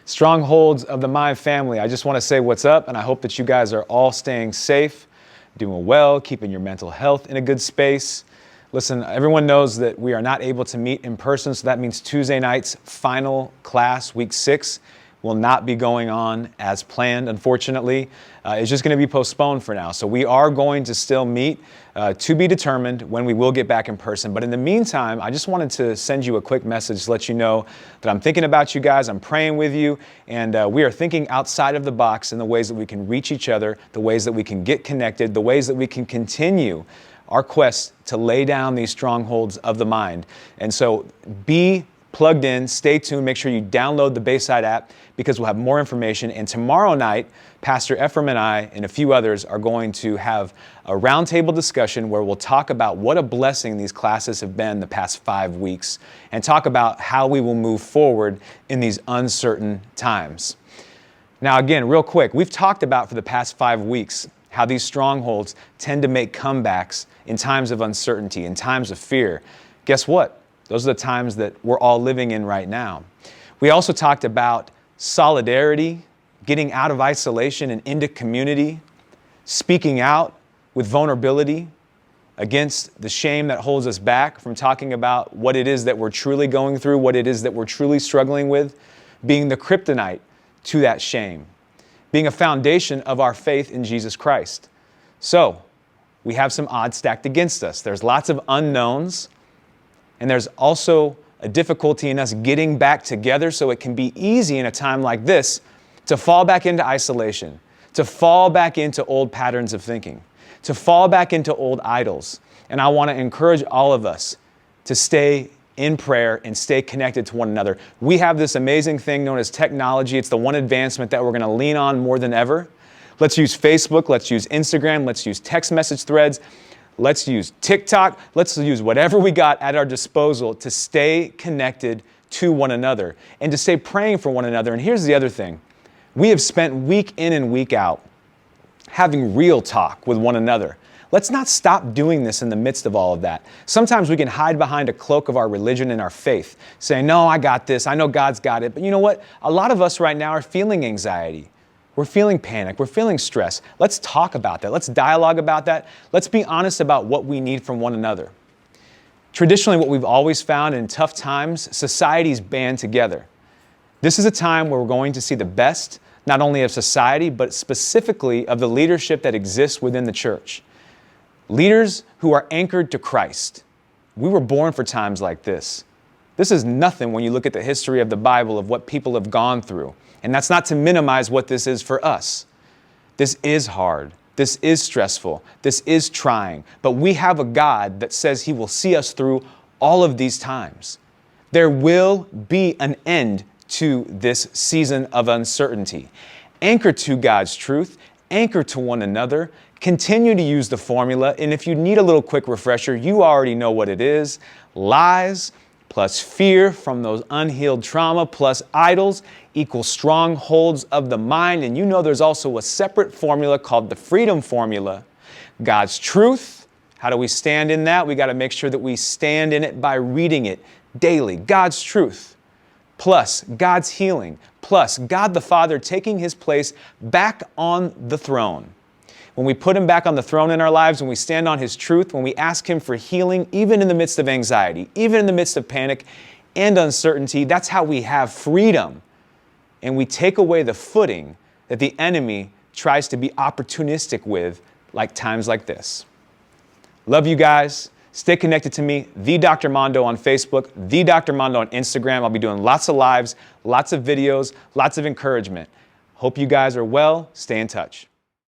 Strongholds of the Mind family, I just want to say what's up, and I hope that you guys are all staying safe, doing well, keeping your mental health in a good space. Listen, everyone knows that we are not able to meet in person, so that means Tuesday night's final class, week 6, will not be going on as planned, unfortunately. It's just going to be postponed for now. So we are going to still meet, to be determined when we will get back in person. But in the meantime, I just wanted to send you a quick message to let you know that I'm thinking about you guys, I'm praying with you, and we are thinking outside of the box in the ways that we can reach each other, the ways that we can get connected, the ways that we can continue our quest to lay down these strongholds of the mind. And so be plugged in, stay tuned, make sure you download the Bayside app because we'll have more information. And tomorrow night, Pastor Ephraim and I and a few others are going to have a roundtable discussion where we'll talk about what a blessing these classes have been the past 5 weeks and talk about how we will move forward in these uncertain times. Now, again, real quick, we've talked about for the past 5 weeks how these strongholds tend to make comebacks in times of uncertainty, in times of fear. Guess what? Those are the times that we're all living in right now. We also talked about solidarity, getting out of isolation and into community, speaking out with vulnerability against the shame that holds us back from talking about what it is that we're truly going through, what it is that we're truly struggling with, being the kryptonite to that shame, being a foundation of our faith in Jesus Christ. So, we have some odds stacked against us. There's lots of unknowns, and there's also a difficulty in us getting back together, so it can be easy in a time like this to fall back into isolation, to fall back into old patterns of thinking, to fall back into old idols. And I want to encourage all of us to stay in prayer and stay connected to one another. We have this amazing thing known as technology. It's the one advancement that we're going to lean on more than ever. Let's use Facebook, let's use Instagram, let's use text message threads, let's use TikTok, let's use whatever we got at our disposal to stay connected to one another and to stay praying for one another. And here's the other thing. We have spent week in and week out having real talk with one another. Let's not stop doing this in the midst of all of that. Sometimes we can hide behind a cloak of our religion and our faith, saying, no, I got this, I know God's got it. But you know what? A lot of us right now are feeling anxiety. We're feeling panic. We're feeling stress. Let's talk about that. Let's dialogue about that. Let's be honest about what we need from one another. Traditionally, what we've always found in tough times, societies band together. This is a time where we're going to see the best, not only of society, but specifically of the leadership that exists within the church. Leaders who are anchored to Christ. We were born for times like this. This is nothing when you look at the history of the Bible of what people have gone through. And that's not to minimize what this is for us. This is hard. This is stressful. This is trying. But we have a God that says He will see us through all of these times. There will be an end to this season of uncertainty. Anchor to God's truth. Anchor to one another. Continue to use the formula. And if you need a little quick refresher, you already know what it is. Lies plus fear from those unhealed trauma plus idols equals strongholds of the mind. And you know there's also a separate formula called the freedom formula. God's truth. How do we stand in that? We got to make sure that we stand in it by reading it daily. God's truth plus God's healing plus God the Father taking His place back on the throne. When we put Him back on the throne in our lives, when we stand on His truth, when we ask Him for healing, even in the midst of anxiety, even in the midst of panic and uncertainty, that's how we have freedom. And we take away the footing that the enemy tries to be opportunistic with, like times like this. Love you guys. Stay connected to me, The Dr. Mondo on Facebook, The Dr. Mondo on Instagram. I'll be doing lots of lives, lots of videos, lots of encouragement. Hope you guys are well. Stay in touch.